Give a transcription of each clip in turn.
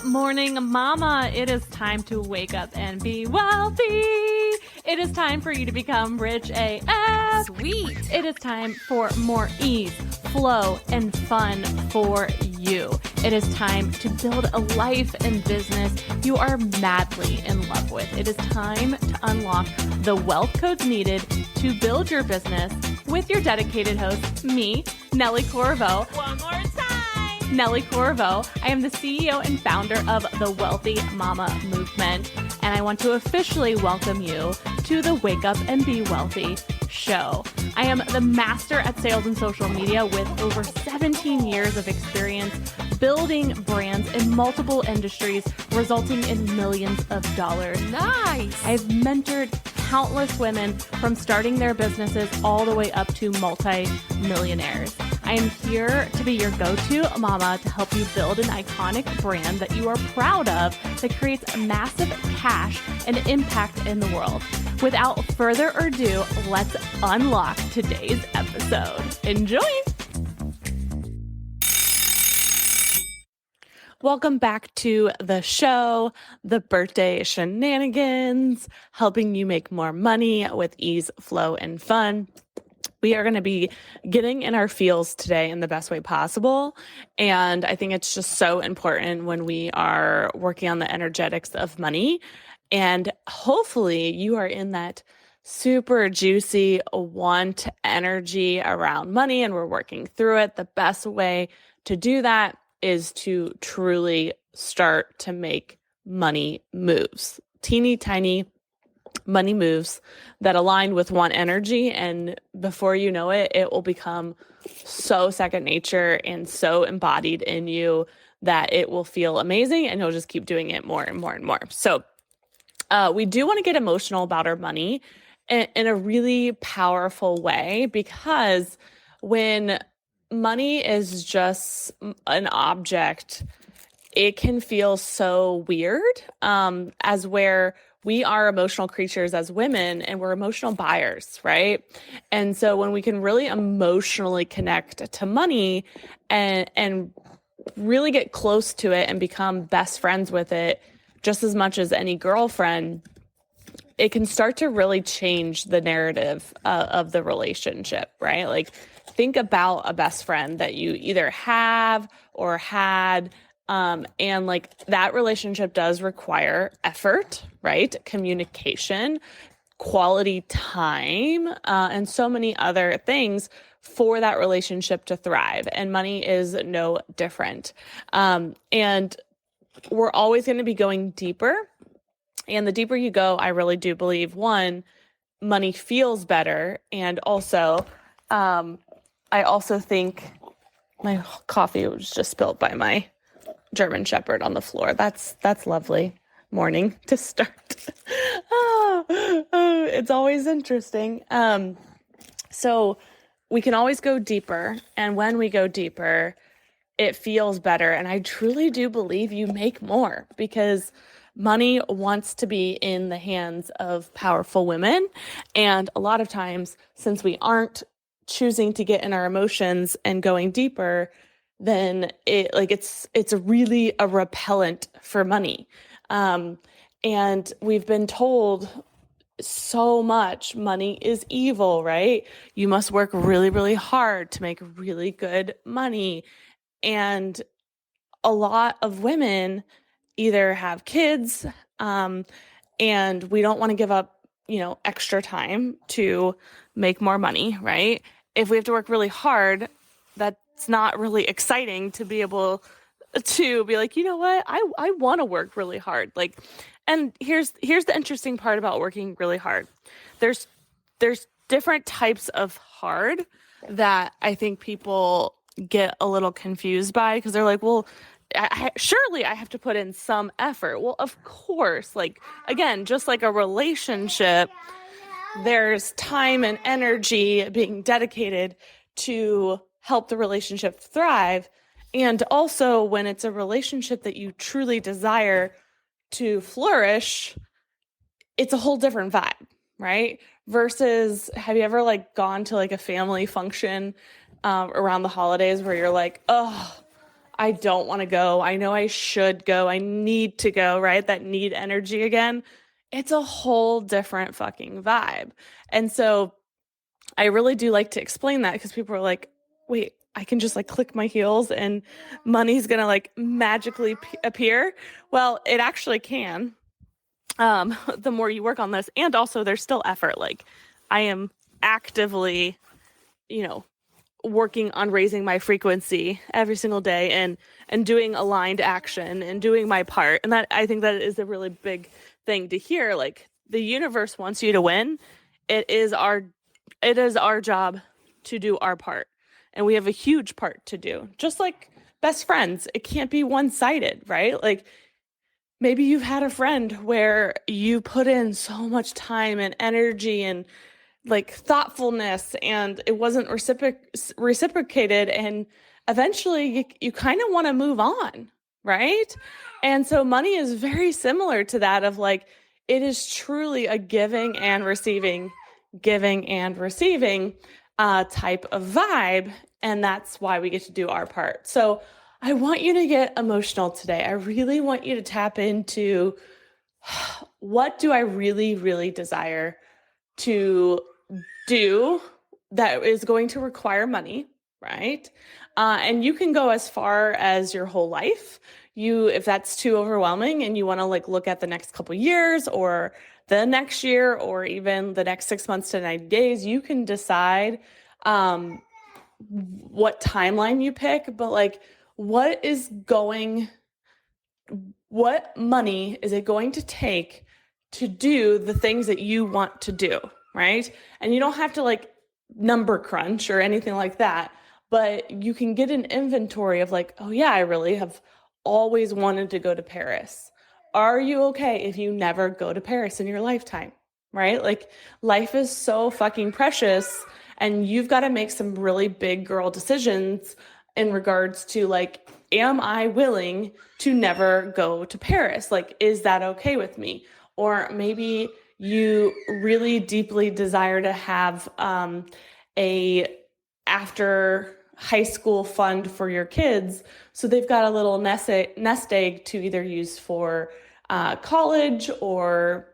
morning, mama. It is time to wake up and be wealthy. It is time for you to become rich AF. Sweet. It is time for more ease, flow, and fun for you. It is time to build a life and business you are madly in love with. It is time to unlock the wealth codes needed to build your business with your dedicated host, me, Nellie Corvo. One more time. Nellie Corvo. I am the CEO and founder of the Wealthy Mama Movement, and I want to officially welcome you to the Wake Up and Be Wealthy show. I am the master at sales and social media with over 17 years of experience building brands in multiple industries, resulting in millions of dollars. Nice. I've mentored countless women from starting their businesses all the way up to multi-millionaires. I am here to be your go-to mama to help you build an iconic brand that you are proud of that creates massive cash and impact in the world. Without further ado, let's unlock today's episode. Enjoy! Welcome back to the show, the birthday shenanigans, helping you make more money with ease, flow, and fun. We are going to be getting in our feels today in the best way possible. And I think it's just so important when we are working on the energetics of money. And hopefully you are in that super juicy want energy around money and we're working through it. The best way to do that is to truly start to make money moves, teeny tiny money moves that align with one energy. And before you know it, it will become so second nature and so embodied in you that it will feel amazing and you'll just keep doing it more and more and more. So we do want to get emotional about our money in a really powerful way, because when money is just an object, it can feel so weird, as where we are emotional creatures as women and we're emotional buyers, right? And so when we can really emotionally connect to money and really get close to it and become best friends with it just as much as any girlfriend, it can start to really change the narrative of the relationship, right? Like, think about a best friend that you either have or had, and like that relationship does require effort, right? Communication, quality time, and so many other things for that relationship to thrive. And money is no different. And we're always going to be going deeper. And the deeper you go, I really do believe, one, money feels better. And also, I also think my coffee was just spilled by my German Shepherd on the floor. That's lovely morning to start. It's always interesting. So we can always go deeper. And when we go deeper, it feels better. And I truly do believe you make more, because money wants to be in the hands of powerful women. And a lot of times, since we aren't choosing to get in our emotions and going deeper, then it's really a repellent for money. And we've been told so much money is evil, right? You must work really, really hard to make really good money. And a lot of women either have kids, and we don't want to give up, extra time to make more money, right? If we have to work really hard, that's not really exciting to be able to be like, you know what, I want to work really hard. And here's the interesting part about working really hard. There's different types of hard that I think people get a little confused by, because they're like, well, surely I have to put in some effort. Well, of course, again, just like a relationship, there's time and energy being dedicated to help the relationship thrive. And also, when it's a relationship that you truly desire to flourish, it's a whole different vibe, right? Versus, have you ever gone to a family function around the holidays where you're like, oh, I don't want to go. I know I should go. I need to go, right? That need energy again. It's a whole different fucking vibe. And so I really do like to explain that because people are like, wait, I can just like click my heels and money's going to like magically appear. Well, it actually can. The more you work on this, and also there's still effort. Like I am actively, you know, working on raising my frequency every single day and doing aligned action and doing my part. And that, I think that is a really big thing to hear. Like the universe wants you to win. It is our job to do our part. And we have a huge part to do. Just like best friends, it can't be one-sided, right? Like maybe you've had a friend where you put in so much time and energy and like thoughtfulness and it wasn't reciprocated, and eventually you kind of want to move on, right? And so money is very similar to that, of like it is truly a giving and receiving type of vibe, and that's why we get to do our part. So I want you to get emotional today. I really want you to tap into what do I really, really desire to do that is going to require money, right? And you can go as far as your whole life. If that's too overwhelming and you want to like look at the next couple years or the next year or even the next 6 months to 90 days, you can decide what timeline you pick. But like, what money is it going to take to do the things that you want to do, right? And you don't have to like number crunch or anything like that, but you can get an inventory of like, oh yeah, I really have always wanted to go to Paris. Are you okay if you never go to Paris in your lifetime, right? Like life is so fucking precious and you've got to make some really big girl decisions in regards to like, am I willing to never go to Paris? Like, is that okay with me? Or maybe you really deeply desire to have a after high school fund for your kids, so they've got a little nest egg to either use for college or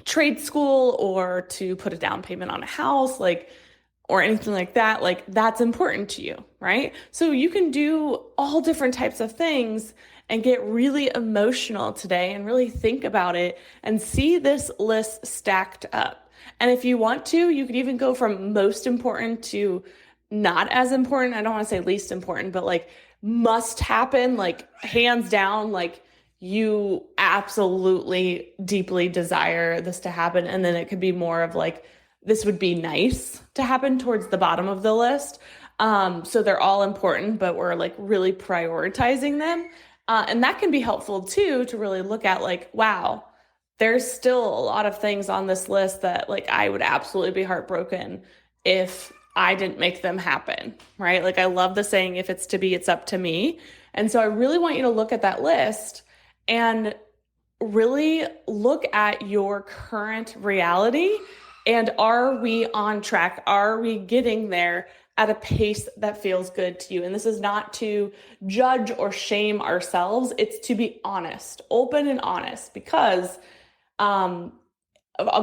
trade school or to put a down payment on a house, like, or anything like that. Like that's important to you, right? So you can do all different types of things and get really emotional today and really think about it and see this list stacked up. And if you want to, you could even go from most important to not as important. I don't want to say least important, but like must happen, like hands down, like you absolutely deeply desire this to happen. And then it could be more of like, this would be nice to happen towards the bottom of the list. So they're all important, but we're like really prioritizing them. And that can be helpful too, to really look at like, wow, there's still a lot of things on this list that like I would absolutely be heartbroken if I didn't make them happen, right? Like I love the saying, if it's to be, it's up to me. And so I really want you to look at that list and really look at your current reality. And are we on track? Are we getting there at a pace that feels good to you? And this is not to judge or shame ourselves. It's to be honest, open and honest, because I'll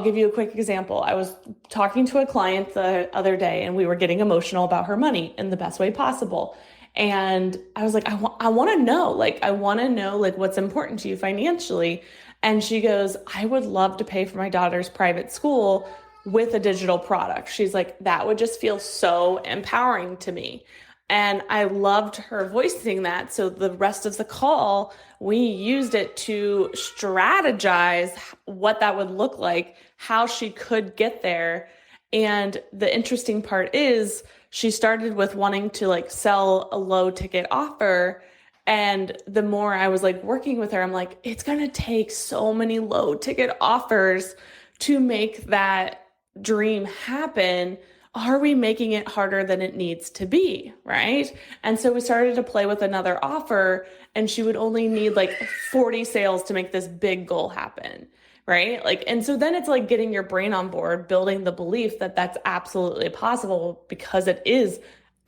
give you a quick example. I was talking to a client the other day and we were getting emotional about her money in the best way possible. And I was like, I want to know, like what's important to you financially. And she goes, I would love to pay for my daughter's private school with a digital product. She's like, that would just feel so empowering to me. And I loved her voicing that. So the rest of the call, we used it to strategize what that would look like, how she could get there. And the interesting part is she started with wanting to like sell a low ticket offer. And the more I was like working with her, I'm like, it's going to take so many low ticket offers to make that dream happen. Are we making it harder than it needs to be, right? And so we started to play with another offer, and she would only need like 40 sales to make this big goal happen, right? Like, and so then it's like getting your brain on board, building the belief that that's absolutely possible, because it is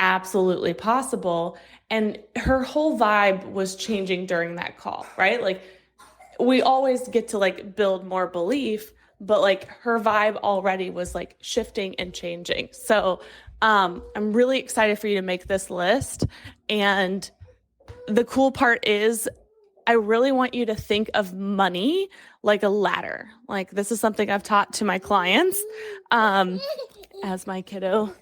absolutely possible. And her whole vibe was changing during that call, right? Like we always get to like build more belief, but like her vibe already was like shifting and changing. So I'm really excited for you to make this list. And the cool part is I really want you to think of money like a ladder. Like this is something I've taught to my clients as my kiddo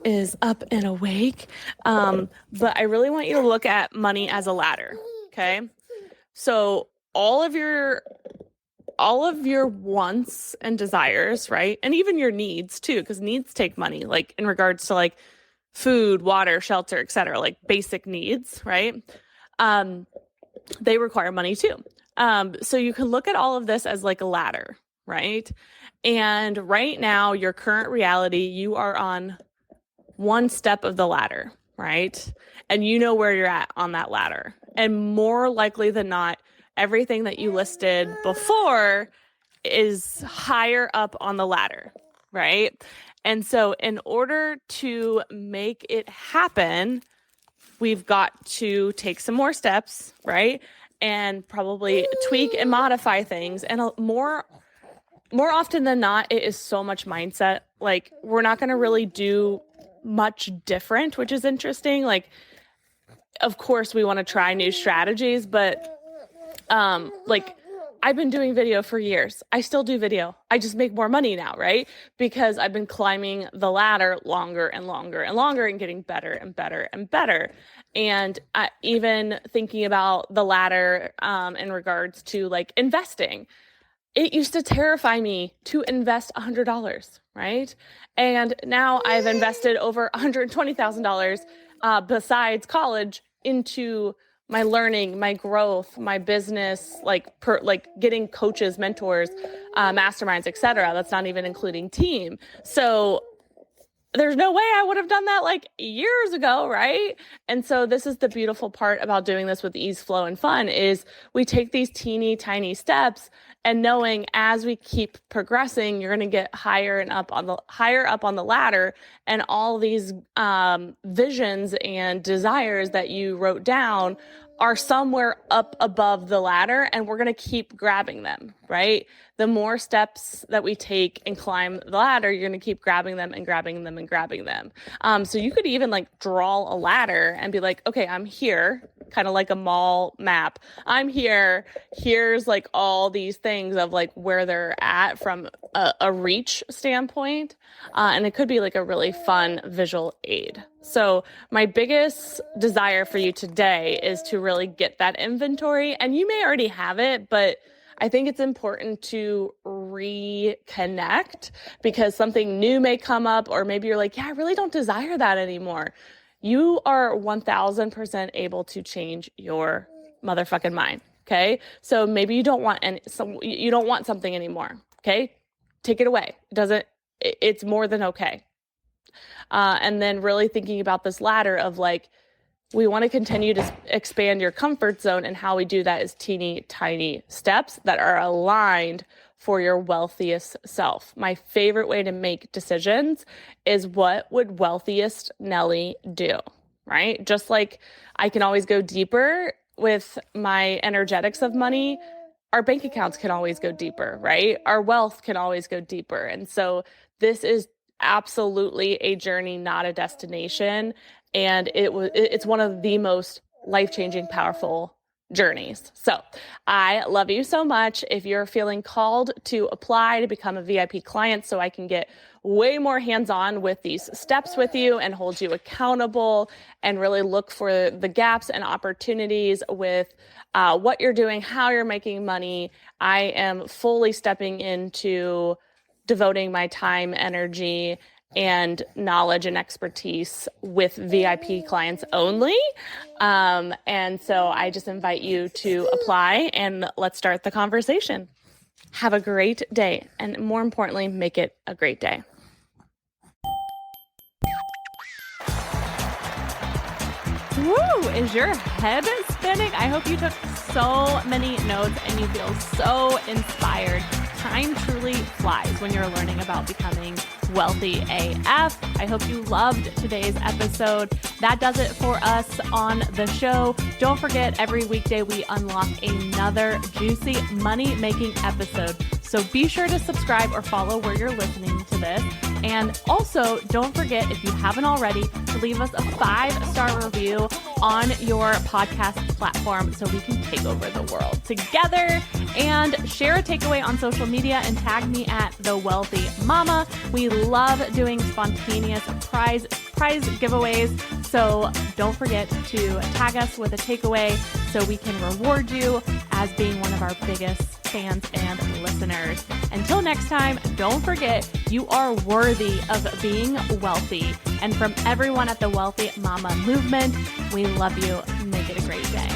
is up and awake. But I really want you to look at money as a ladder. Okay. So all of your wants and desires, right? And even your needs too, because needs take money, like in regards to like food, water, shelter, etc., like basic needs, right? They require money too. So you can look at all of this as like a ladder, right? And right now, your current reality, you are on one step of the ladder, right? And you know where you're at on that ladder. And more likely than not, everything that you listed before is higher up on the ladder, right? And so in order to make it happen, we've got to take some more steps, right? And probably tweak and modify things. And more often than not, it is so much mindset. Like we're not going to really do much different, which is interesting. Like, of course, we want to try new strategies, but like I've been doing video for years. I still do video. I just make more money now, right? Because I've been climbing the ladder longer and longer and longer and getting better and better and better. And even thinking about the ladder in regards to like investing, it used to terrify me to invest $100, right? And now I've invested over $120,000 besides college into my learning, my growth, my business, like getting coaches, mentors, masterminds, etc. That's not even including team. So there's no way I would have done that like years ago, right? And so this is the beautiful part about doing this with ease, flow, and fun is we take these teeny tiny steps and knowing as we keep progressing, you're going to get higher up on the ladder, and all these visions and desires that you wrote down are somewhere up above the ladder, and we're going to keep grabbing them, right? The more steps that we take and climb the ladder, you're going to keep grabbing them and grabbing them and grabbing them. So you could even like draw a ladder and be like, okay, I'm here, kind of like a mall map. I'm here. Here's like all these things of like where they're at from a reach standpoint. And it could be like a really fun visual aid. So my biggest desire for you today is to really get that inventory, and you may already have it, but I think it's important to reconnect because something new may come up, or maybe you're like, yeah, I really don't desire that anymore. You are 1000% able to change your motherfucking mind. Okay. So maybe you don't want you don't want something anymore. Okay. Take it away. It's more than okay. And then really thinking about this ladder of like, we want to continue to expand your comfort zone, and how we do that is teeny tiny steps that are aligned for your wealthiest self. My favorite way to make decisions is what would wealthiest Nellie do, right? Just like I can always go deeper with my energetics of money, our bank accounts can always go deeper, right? Our wealth can always go deeper. And so this is absolutely a journey, not a destination. And it's one of the most life-changing, powerful journeys. So I love you so much. If you're feeling called to apply to become a VIP client so I can get way more hands-on with these steps with you and hold you accountable and really look for the gaps and opportunities with what you're doing, how you're making money, I am fully stepping into devoting my time, energy, and knowledge and expertise with VIP clients only. And so I just invite you to apply, and let's start the conversation. Have a great day, and more importantly, make it a great day. Woo! Is your head spinning? I hope you took so many notes and you feel so inspired. Time truly flies when you're learning about becoming Wealthy AF. I hope you loved today's episode. That does it for us on the show. Don't forget, every weekday we unlock another juicy money-making episode. So be sure to subscribe or follow where you're listening to this. And also, don't forget, if you haven't already, to leave us a 5-star review on your podcast platform so we can take over the world together. And share a takeaway on social media and tag me at The Wealthy Mama. We love doing spontaneous prize giveaways. So don't forget to tag us with a takeaway so we can reward you as being one of our biggest fans and listeners. Until next time, don't forget, you are worthy of being wealthy. And from everyone at the Wealthy Mama movement, we love you. Make it a great day.